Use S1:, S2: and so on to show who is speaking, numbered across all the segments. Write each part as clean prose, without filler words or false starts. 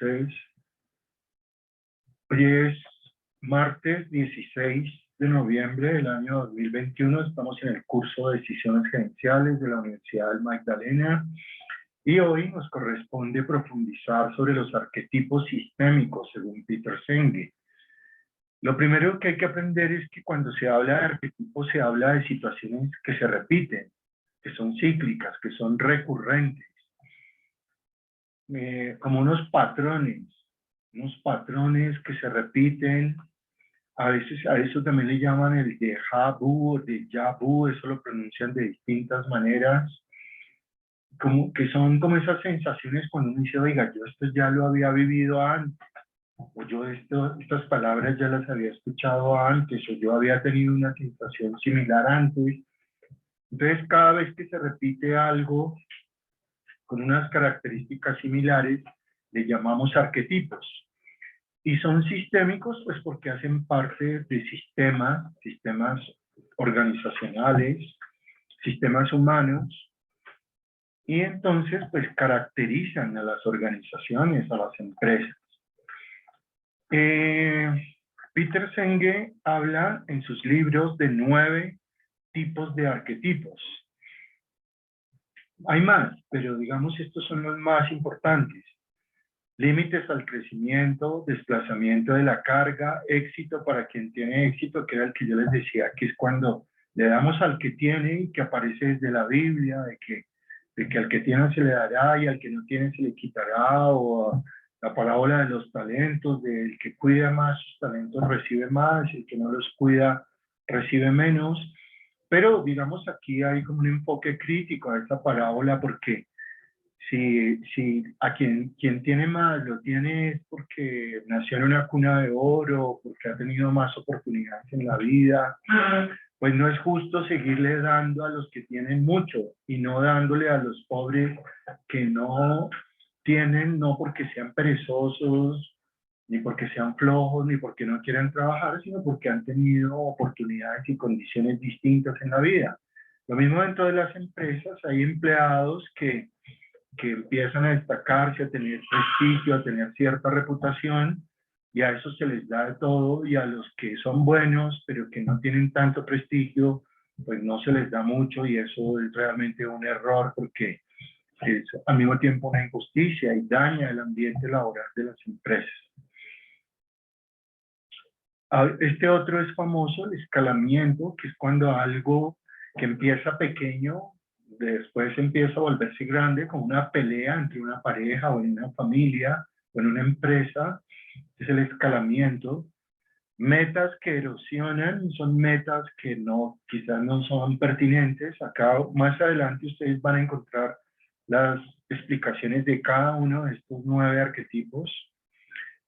S1: Entonces, hoy es martes 16 de noviembre del año 2021. Estamos en el curso de Decisiones Gerenciales de la Universidad del Magdalena y hoy nos corresponde profundizar sobre los arquetipos sistémicos según Peter Senge. Lo primero que hay que aprender es que cuando se habla de arquetipos se habla de situaciones que se repiten, que son cíclicas, que son recurrentes, como unos patrones que se repiten. A veces a eso también le llaman el déjà vu o déjà vu, eso lo pronuncian de distintas maneras, como que son como esas sensaciones cuando uno dice, oiga, yo esto ya lo había vivido antes, o yo estas palabras ya las había escuchado antes, o yo había tenido una sensación similar antes. Entonces, cada vez que se repite algo con unas características similares, le llamamos arquetipos. Y son sistémicos, pues porque hacen parte de sistemas organizacionales, sistemas humanos, y entonces, pues caracterizan a las organizaciones, a las empresas. Peter Senge habla en sus libros de 9 tipos de arquetipos. Hay más, pero digamos estos son los más importantes. Límites al crecimiento, desplazamiento de la carga, éxito para quien tiene éxito, que era el que yo les decía, que es cuando le damos al que tiene y que aparece desde la Biblia, de que al que tiene se le dará y al que no tiene se le quitará, o la parábola de los talentos, del que cuida más sus talentos recibe más, y el que no los cuida recibe menos. Pero digamos aquí hay como un enfoque crítico a esta parábola porque si a quien tiene más lo tiene es porque nació en una cuna de oro, porque ha tenido más oportunidades en la vida, pues no es justo seguirle dando a los que tienen mucho y no dándole a los pobres que no tienen, no porque sean perezosos, ni porque sean flojos, ni porque no quieran trabajar, sino porque han tenido oportunidades y condiciones distintas en la vida. Lo mismo dentro de las empresas, hay empleados que empiezan a destacarse, a tener prestigio, a tener cierta reputación, y a eso se les da de todo, y a los que son buenos, pero que no tienen tanto prestigio, pues no se les da mucho, y eso es realmente un error, porque es al mismo tiempo una injusticia y daña el ambiente laboral de las empresas. Este otro es famoso, el escalamiento, que es cuando algo que empieza pequeño, después empieza a volverse grande, como una pelea entre una pareja o en una familia o en una empresa, es el escalamiento. Metas que erosionan son metas que no, quizás no son pertinentes. Acá más adelante ustedes van a encontrar las explicaciones de cada uno de estos 9 arquetipos.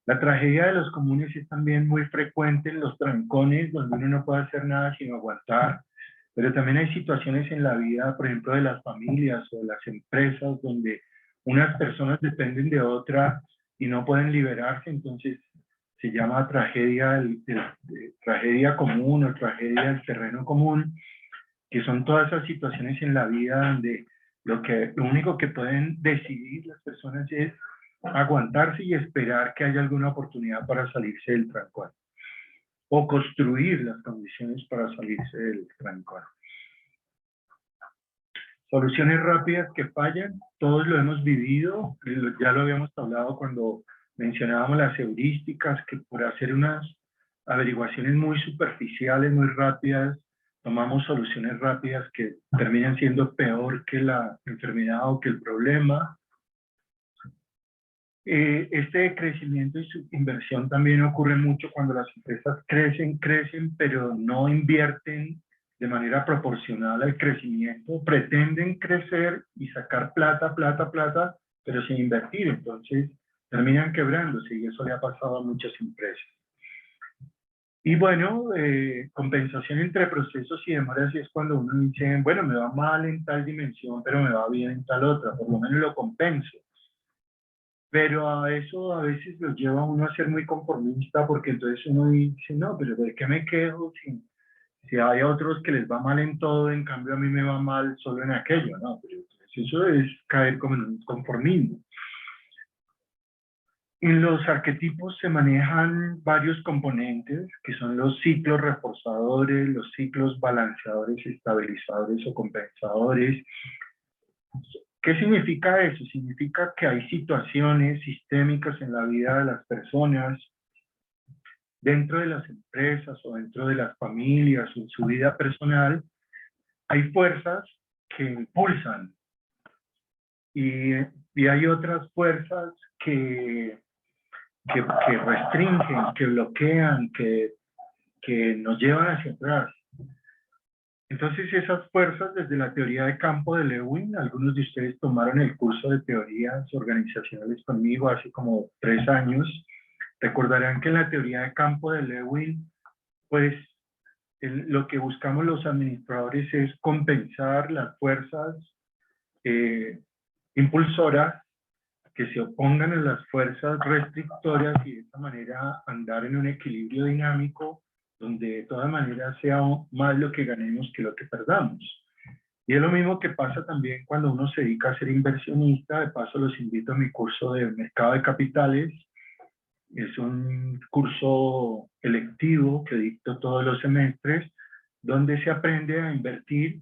S1: La tragedia de los comunes es también muy frecuente en los trancones, donde uno no puede hacer nada sino aguantar. Pero también hay situaciones en la vida, por ejemplo, de las familias o de las empresas, donde unas personas dependen de otras y no pueden liberarse, entonces se llama tragedia, tragedia común o tragedia del terreno común, que son todas esas situaciones en la vida donde lo único que pueden decidir las personas es aguantarse y esperar que haya alguna oportunidad para salirse del trancón, o construir las condiciones para salirse del trancón. Soluciones rápidas que fallan, todos lo hemos vivido, ya lo habíamos hablado cuando mencionábamos las heurísticas, que por hacer unas averiguaciones muy superficiales, muy rápidas, tomamos soluciones rápidas que terminan siendo peor que la enfermedad o que el problema. Este crecimiento y su inversión también ocurre mucho cuando las empresas crecen, pero no invierten de manera proporcional al crecimiento. Pretenden crecer y sacar plata, pero sin invertir. Entonces terminan quebrándose y eso le ha pasado a muchas empresas. Y bueno, compensación entre procesos y demoras es cuando uno dice, bueno, me va mal en tal dimensión, pero me va bien en tal otra, por lo menos lo compenso. Pero a eso a veces lo lleva a uno a ser muy conformista, porque entonces uno dice, no, pero ¿de qué me quejo si hay otros que les va mal en todo, en cambio a mí me va mal solo en aquello? No, pero eso es caer como en un conformismo. En los arquetipos se manejan varios componentes, que son los ciclos reforzadores, los ciclos balanceadores, estabilizadores o compensadores. ¿Qué significa eso? Significa que hay situaciones sistémicas en la vida de las personas, dentro de las empresas o dentro de las familias o en su vida personal, hay fuerzas que impulsan y hay otras fuerzas que restringen, que bloquean, que nos llevan hacia atrás. Entonces esas fuerzas desde la teoría de campo de Lewin, algunos de ustedes tomaron el curso de teorías organizacionales conmigo hace como 3 años, recordarán que en la teoría de campo de Lewin, pues lo que buscamos los administradores es compensar las fuerzas impulsoras que se opongan a las fuerzas restrictoras y de esta manera andar en un equilibrio dinámico donde de todas maneras sea más lo que ganemos que lo que perdamos. Y es lo mismo que pasa también cuando uno se dedica a ser inversionista. De paso los invito a mi curso de mercado de capitales. Es un curso electivo que dicto todos los semestres, donde se aprende a invertir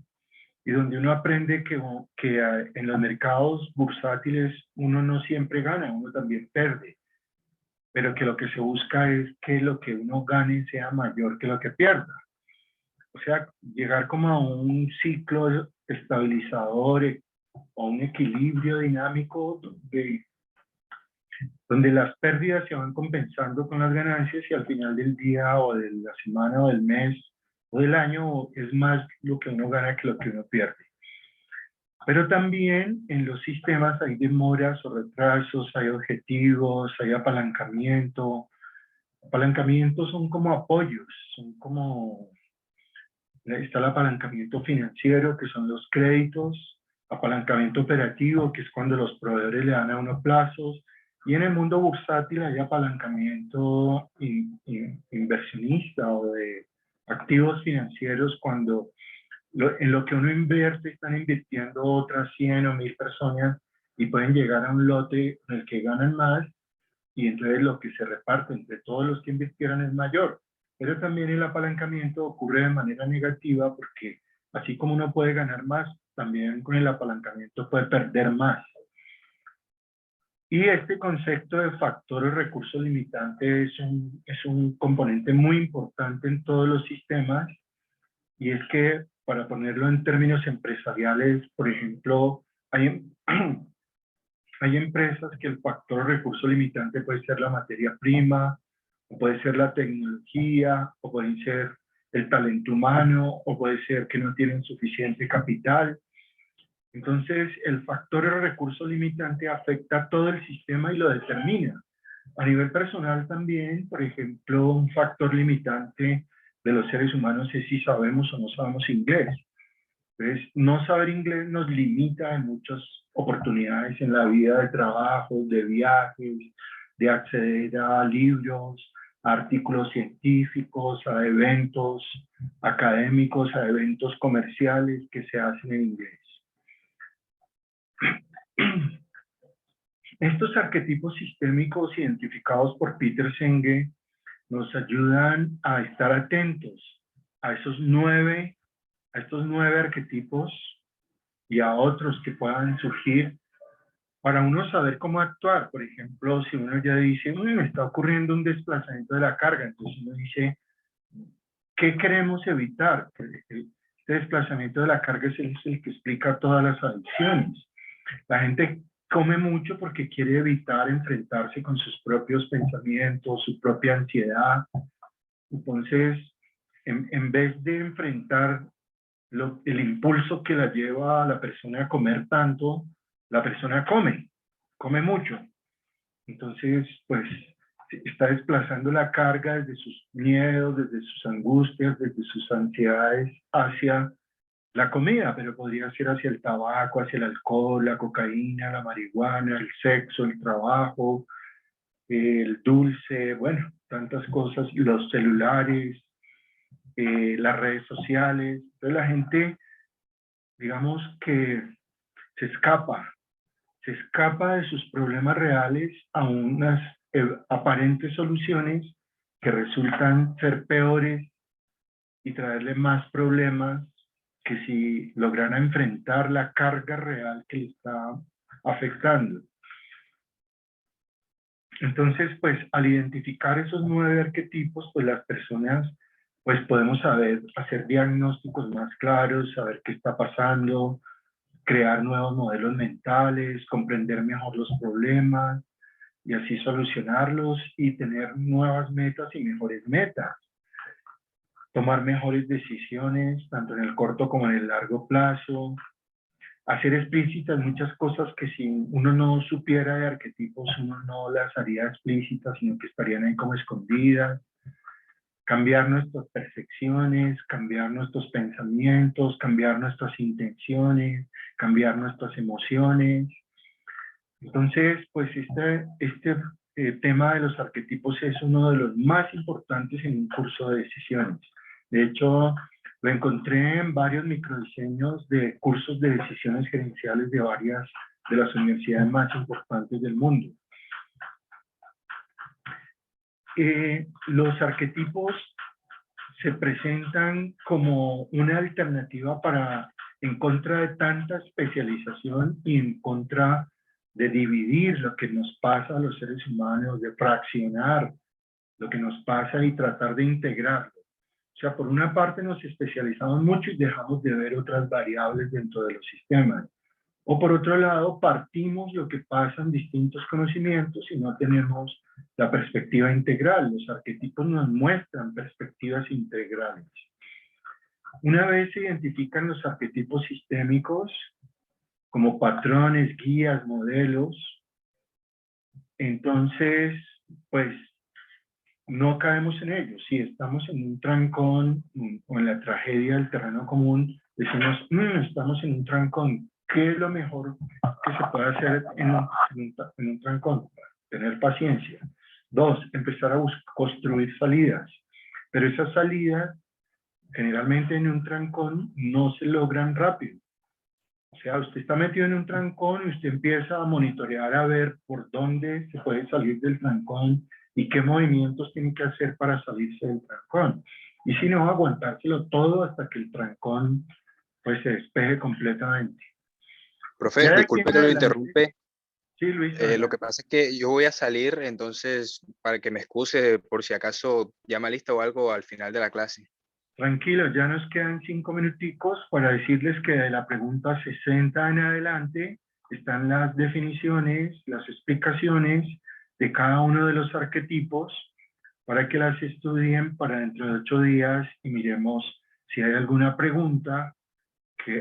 S1: y donde uno aprende que en los mercados bursátiles uno no siempre gana, uno también pierde, pero que lo que se busca es que lo que uno gane sea mayor que lo que pierda. O sea, llegar como a un ciclo estabilizador o un equilibrio dinámico donde las pérdidas se van compensando con las ganancias y al final del día o de la semana o del mes o del año es más lo que uno gana que lo que uno pierde. Pero también en los sistemas hay demoras o retrasos, hay objetivos, hay apalancamiento. Apalancamientos son como apoyos, son como, está el apalancamiento financiero, que son los créditos, apalancamiento operativo, que es cuando los proveedores le dan a uno plazos, y en el mundo bursátil hay apalancamiento inversionista o de activos financieros cuando en lo que uno invierte están invirtiendo otras 100 o 1000 personas y pueden llegar a un lote en el que ganan más y entonces lo que se reparte entre todos los que invirtieron es mayor. Pero también el apalancamiento ocurre de manera negativa porque así como uno puede ganar más, también con el apalancamiento puede perder más. Y este concepto de factor o recurso limitante es un componente muy importante en todos los sistemas, y es que, para ponerlo en términos empresariales, por ejemplo, hay, hay empresas que el factor o recurso limitante puede ser la materia prima, o puede ser la tecnología, o puede ser el talento humano, o puede ser que no tienen suficiente capital. Entonces, el factor o recurso limitante afecta a todo el sistema y lo determina. A nivel personal también, por ejemplo, un factor limitante de los seres humanos es si sabemos o no sabemos inglés. Entonces, no saber inglés nos limita en muchas oportunidades en la vida de trabajo, de viajes, de acceder a libros, a artículos científicos, a eventos académicos, a eventos comerciales que se hacen en inglés. Estos arquetipos sistémicos identificados por Peter Senge nos ayudan a estar atentos a estos nueve arquetipos y a otros que puedan surgir para uno saber cómo actuar. Por ejemplo, si uno ya dice, me está ocurriendo un desplazamiento de la carga, entonces uno dice, ¿qué queremos evitar? Este desplazamiento de la carga es el que explica todas las adicciones. La gente come mucho porque quiere evitar enfrentarse con sus propios pensamientos, su propia ansiedad. Entonces, en vez de enfrentar el impulso que la lleva a la persona a comer tanto, la persona come mucho. Entonces, pues, está desplazando la carga desde sus miedos, desde sus angustias, desde sus ansiedades hacia la comida, pero podría ser hacia el tabaco, hacia el alcohol, la cocaína, la marihuana, el sexo, el trabajo, el dulce, bueno, tantas cosas, los celulares, las redes sociales. Entonces la gente, digamos que se escapa de sus problemas reales a unas aparentes soluciones que resultan ser peores y traerle más problemas que si lograra enfrentar la carga real que le está afectando. Entonces, pues al identificar esos 9 arquetipos, pues las personas pues podemos hacer diagnósticos más claros, saber qué está pasando, crear nuevos modelos mentales, comprender mejor los problemas y así solucionarlos y tener nuevas metas y mejores metas. Tomar mejores decisiones, tanto en el corto como en el largo plazo. Hacer explícitas muchas cosas que si uno no supiera de arquetipos, uno no las haría explícitas, sino que estarían ahí como escondidas. Cambiar nuestras percepciones, cambiar nuestros pensamientos, cambiar nuestras intenciones, cambiar nuestras emociones. Entonces, pues este tema de los arquetipos es uno de los más importantes en un curso de decisiones. De hecho, lo encontré en varios microdiseños de cursos de decisiones gerenciales de varias de las universidades más importantes del mundo. Los arquetipos se presentan como una alternativa en contra de tanta especialización y en contra de dividir lo que nos pasa a los seres humanos, de fraccionar lo que nos pasa y tratar de integrarlo. O sea, por una parte nos especializamos mucho y dejamos de ver otras variables dentro de los sistemas. O por otro lado, partimos lo que pasa en distintos conocimientos y no tenemos la perspectiva integral. Los arquetipos nos muestran perspectivas integrales. Una vez se identifican los arquetipos sistémicos como patrones, guías, modelos, entonces, pues, no caemos en ellos. Si estamos en un trancón o en la tragedia del terreno común, decimos, estamos en un trancón. ¿Qué es lo mejor que se puede hacer en un trancón? Tener paciencia. 2, empezar a construir salidas. Pero esas salidas, generalmente en un trancón, no se logran rápido. O sea, usted está metido en un trancón y usted empieza a monitorear a ver por dónde se puede salir del trancón y qué movimientos tiene que hacer para salirse del trancón. Y si no, aguantárselo todo hasta que el trancón pues se despeje completamente.
S2: Profe, disculpe que lo interrumpe.
S1: Sí, Luis.
S2: Lo que pasa es que yo voy a salir, entonces, para que me excuse por si acaso llama lista o algo al final de la clase.
S1: Tranquilo, ya nos quedan 5 minuticos para decirles que de la pregunta 60 en adelante están las definiciones, las explicaciones de cada uno de los arquetipos para que las estudien para dentro de 8 días y miremos si hay alguna pregunta,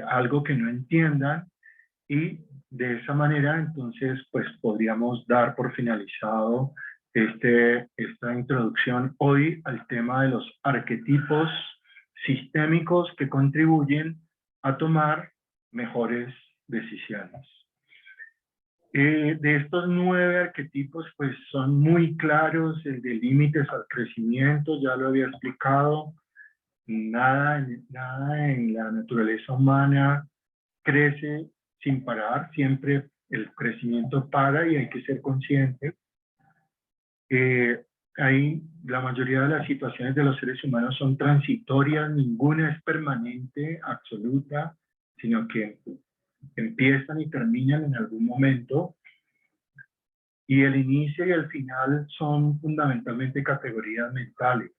S1: algo que no entiendan y de esa manera entonces pues podríamos dar por finalizado esta introducción hoy al tema de los arquetipos sistémicos que contribuyen a tomar mejores decisiones. De estos 9 arquetipos, pues son muy claros, el de límites al crecimiento, ya lo había explicado, nada en la naturaleza humana crece sin parar, siempre el crecimiento para y hay que ser consciente. La mayoría de las situaciones de los seres humanos son transitorias, ninguna es permanente, absoluta, sino que empiezan y terminan en algún momento. Y el inicio y el final son fundamentalmente categorías mentales.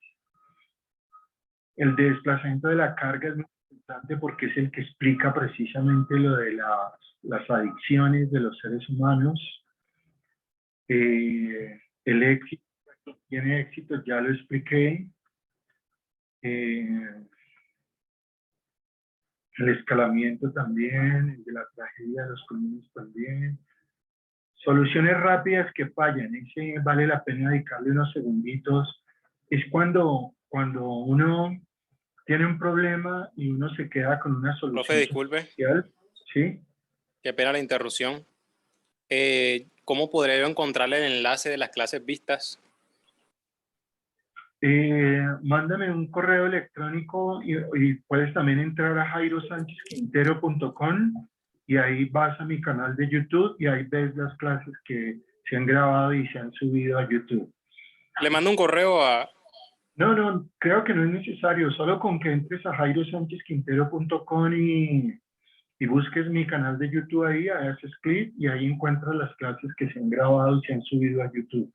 S1: El desplazamiento de la carga es muy importante porque es el que explica precisamente lo de las adicciones de los seres humanos. El éxito, tiene éxito, ya lo expliqué. El escalamiento también, el de la tragedia de los comunes también. Soluciones rápidas que fallan, ese vale la pena dedicarle unos segunditos. Es cuando uno tiene un problema y uno se queda con una solución.
S3: Profe, disculpe.
S1: Social. ¿Sí?
S3: Qué pena la interrupción. ¿Cómo podré yo encontrarle el enlace de las clases vistas?
S1: Mándame un correo electrónico y puedes también entrar a jairosanchezquintero.com y ahí vas a mi canal de YouTube y ahí ves las clases que se han grabado y se han subido a YouTube.
S3: Le mando un correo a...
S1: No, creo que no es necesario, solo con que entres a jairosanchezquintero.com y busques mi canal de YouTube ahí, haces clic y ahí encuentras las clases que se han grabado y se han subido a YouTube.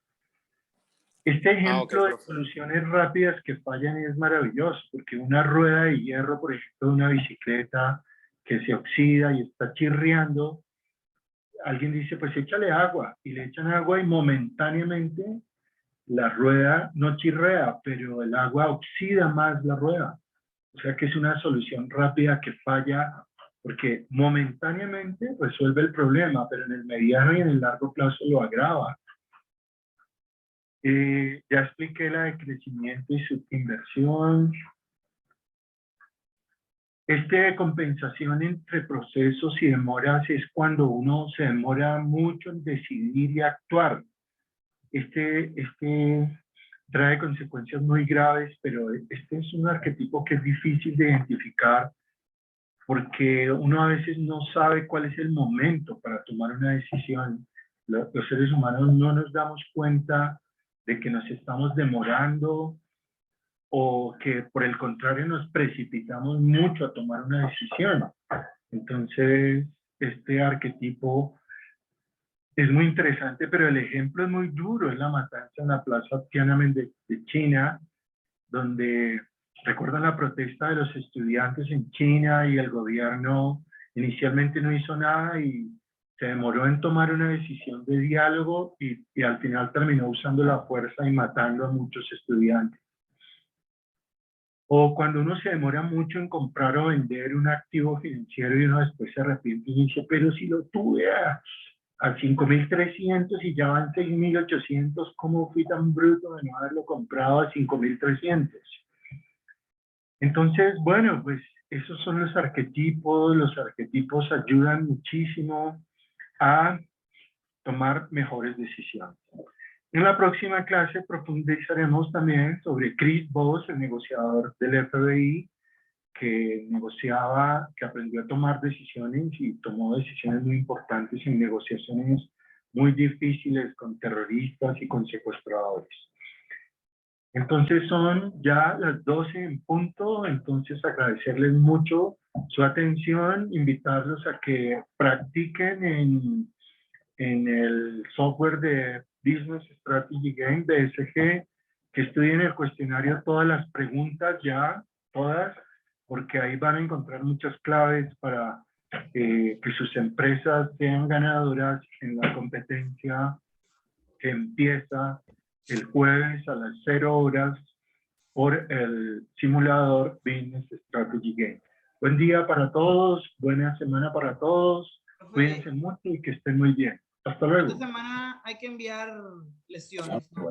S1: Este ejemplo de soluciones rápidas que fallan es maravilloso, porque una rueda de hierro, por ejemplo, de una bicicleta que se oxida y está chirriando, alguien dice, pues échale agua, y le echan agua y momentáneamente la rueda no chirrea, pero el agua oxida más la rueda. O sea que es una solución rápida que falla porque momentáneamente resuelve el problema, pero en el mediano y en el largo plazo lo agrava. Ya expliqué la de crecimiento y subinversión. De compensación entre procesos y demoras es cuando uno se demora mucho en decidir y actuar. Trae consecuencias muy graves, pero este es un arquetipo que es difícil de identificar porque uno a veces no sabe cuál es el momento para tomar una decisión. Los seres humanos no nos damos cuenta de que nos estamos demorando o que por el contrario nos precipitamos mucho a tomar una decisión. Entonces, este arquetipo es muy interesante, pero el ejemplo es muy duro. Es la matanza en la plaza Tiananmen de China, donde recuerdan la protesta de los estudiantes en China y el gobierno inicialmente no hizo nada y se demoró en tomar una decisión de diálogo y al final terminó usando la fuerza y matando a muchos estudiantes. O cuando uno se demora mucho en comprar o vender un activo financiero y uno después se arrepiente y dice, pero si lo tuve a 5.300 y ya van 6.800, ¿cómo fui tan bruto de no haberlo comprado a 5.300? Entonces, bueno, pues esos son los arquetipos ayudan muchísimo a tomar mejores decisiones. En la próxima clase profundizaremos también sobre Chris Voss, el negociador del FBI, que aprendió a tomar decisiones y tomó decisiones muy importantes en negociaciones muy difíciles con terroristas y con secuestradores. Entonces son ya las 12 en punto, entonces agradecerles mucho su atención, invitarlos a que practiquen en el software de Business Strategy Game, BSG, que estudien el cuestionario todas las preguntas ya, todas, porque ahí van a encontrar muchas claves para que sus empresas sean ganadoras en la competencia que empieza el jueves a las 0 horas por el simulador Business Strategy Game. Buen día para todos, buena semana para todos, cuídense mucho y que estén muy bien. Hasta luego.
S4: Esta semana hay que enviar lesiones, ¿no?